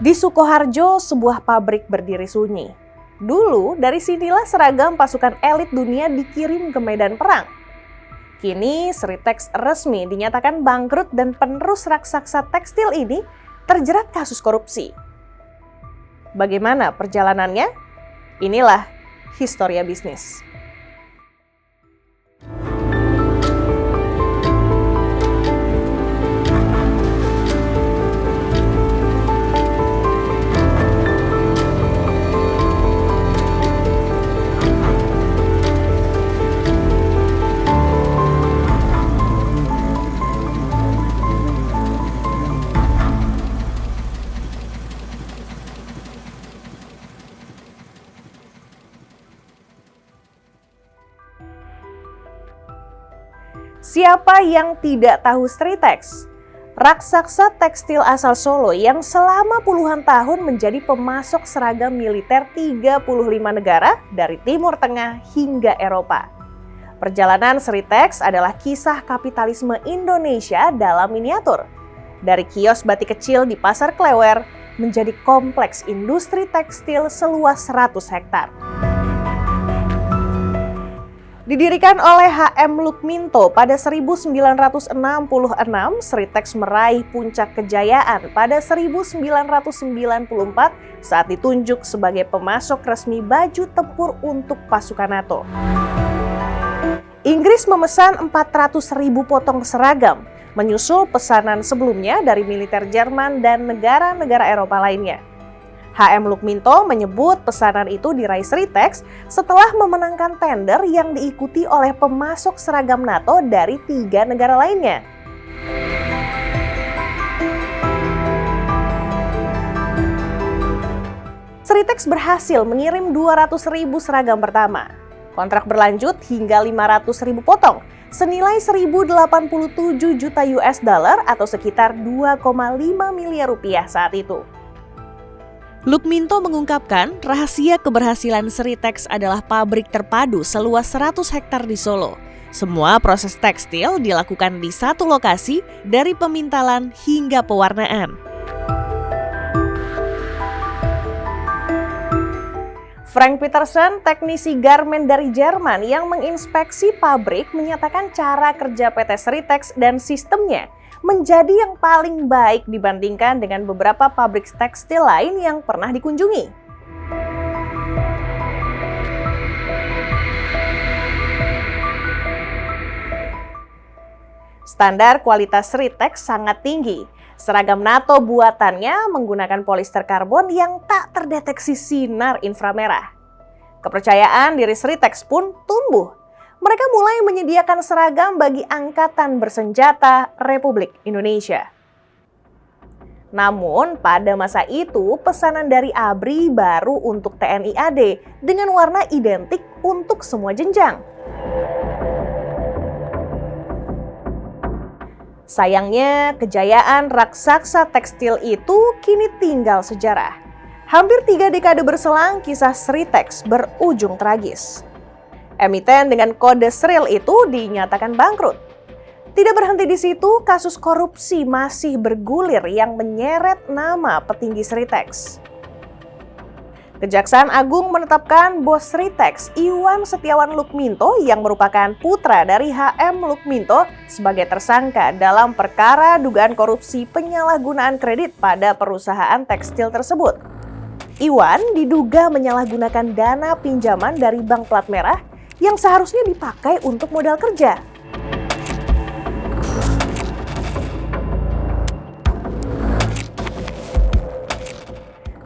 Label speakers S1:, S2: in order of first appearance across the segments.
S1: Di Sukoharjo, sebuah pabrik berdiri sunyi. Dulu, dari sinilah seragam pasukan elit dunia dikirim ke medan perang. Kini, Sritex resmi dinyatakan bangkrut dan penerus raksasa tekstil ini terjerat kasus korupsi. Bagaimana perjalanannya? Inilah Historia Bisnis. Siapa yang tidak tahu Sritex? Raksasa tekstil asal Solo yang selama puluhan tahun menjadi pemasok seragam militer 35 negara dari Timur Tengah hingga Eropa. Perjalanan Sritex adalah kisah kapitalisme Indonesia dalam miniatur. Dari kios batik kecil di Pasar Klewer menjadi kompleks industri tekstil seluas 100 hektar. Didirikan oleh H.M. Lukminto pada 1966, Sritex meraih puncak kejayaan pada 1994 saat ditunjuk sebagai pemasok resmi baju tempur untuk pasukan NATO. Inggris memesan 400.000 potong seragam, menyusul pesanan sebelumnya dari militer Jerman dan negara-negara Eropa lainnya. H.M. Lukminto menyebut pesanan itu diraih Sritex setelah memenangkan tender yang diikuti oleh pemasok seragam NATO dari 3 negara lainnya. Sritex berhasil mengirim 200.000 seragam pertama. Kontrak berlanjut hingga 500.000 potong, senilai 1.087 juta US dollar atau sekitar 2,5 miliar rupiah saat itu. Lukminto mengungkapkan rahasia keberhasilan Sritex adalah pabrik terpadu seluas 100 hektar di Solo. Semua proses tekstil dilakukan di satu lokasi dari pemintalan hingga pewarnaan. Frank Peterson, teknisi garmen dari Jerman yang menginspeksi pabrik, menyatakan cara kerja PT Sritex dan sistemnya menjadi yang paling baik dibandingkan dengan beberapa pabrik tekstil lain yang pernah dikunjungi. Standar kualitas Sritex sangat tinggi. Seragam NATO buatannya menggunakan polister karbon yang tak terdeteksi sinar inframerah. Kepercayaan diri Sritex pun tumbuh. Mereka mulai menyediakan seragam bagi Angkatan Bersenjata Republik Indonesia. Namun, pada masa itu pesanan dari ABRI baru untuk TNI AD dengan warna identik untuk semua jenjang. Sayangnya, kejayaan raksasa tekstil itu kini tinggal sejarah. Hampir 3 dekade berselang, kisah Sritex berujung tragis. Emiten dengan kode Sril itu dinyatakan bangkrut. Tidak berhenti di situ, kasus korupsi masih bergulir yang menyeret nama petinggi Sritex. Kejaksaan Agung menetapkan bos Sritex, Iwan Setiawan Lukminto yang merupakan putra dari H.M. Lukminto sebagai tersangka dalam perkara dugaan korupsi penyalahgunaan kredit pada perusahaan tekstil tersebut. Iwan diduga menyalahgunakan dana pinjaman dari bank plat merah yang seharusnya dipakai untuk modal kerja.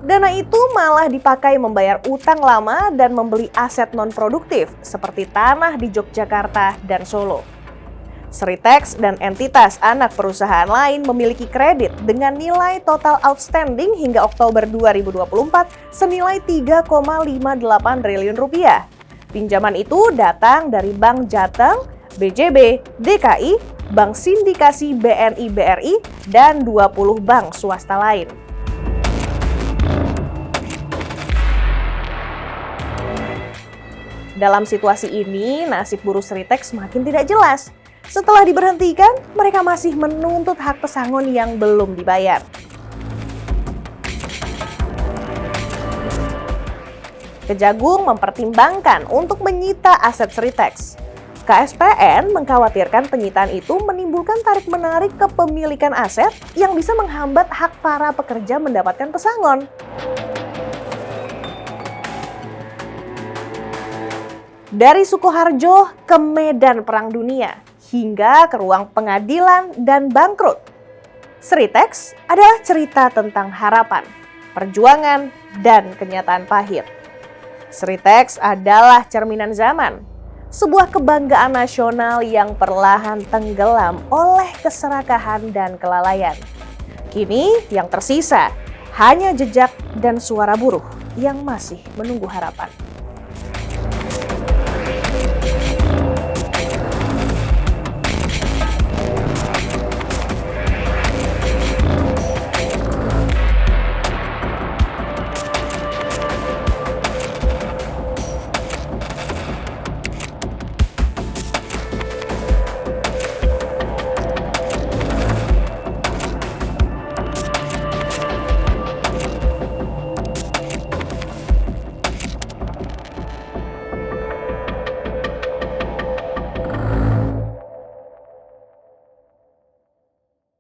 S1: Dana itu malah dipakai membayar utang lama dan membeli aset non-produktif seperti tanah di Yogyakarta dan Solo. Sritex dan entitas anak perusahaan lain memiliki kredit dengan nilai total outstanding hingga Oktober 2024 senilai 3,58 triliun rupiah. Pinjaman itu datang dari Bank Jateng, BJB, DKI, Bank Sindikasi BNI BRI, dan 20 bank swasta lain. Dalam situasi ini, nasib buruh Sritex makin tidak jelas. Setelah diberhentikan, mereka masih menuntut hak pesangon yang belum dibayar. Kejagung mempertimbangkan untuk menyita aset Sritex. KSPN mengkhawatirkan penyitaan itu menimbulkan tarik-menarik kepemilikan aset yang bisa menghambat hak para pekerja mendapatkan pesangon. Dari Sukoharjo ke medan Perang Dunia, hingga ke ruang pengadilan dan bangkrut, Sritex adalah cerita tentang harapan, perjuangan, dan kenyataan pahit. Sritex adalah cerminan zaman, sebuah kebanggaan nasional yang perlahan tenggelam oleh keserakahan dan kelalaian. Kini yang tersisa hanya jejak dan suara buruh yang masih menunggu harapan.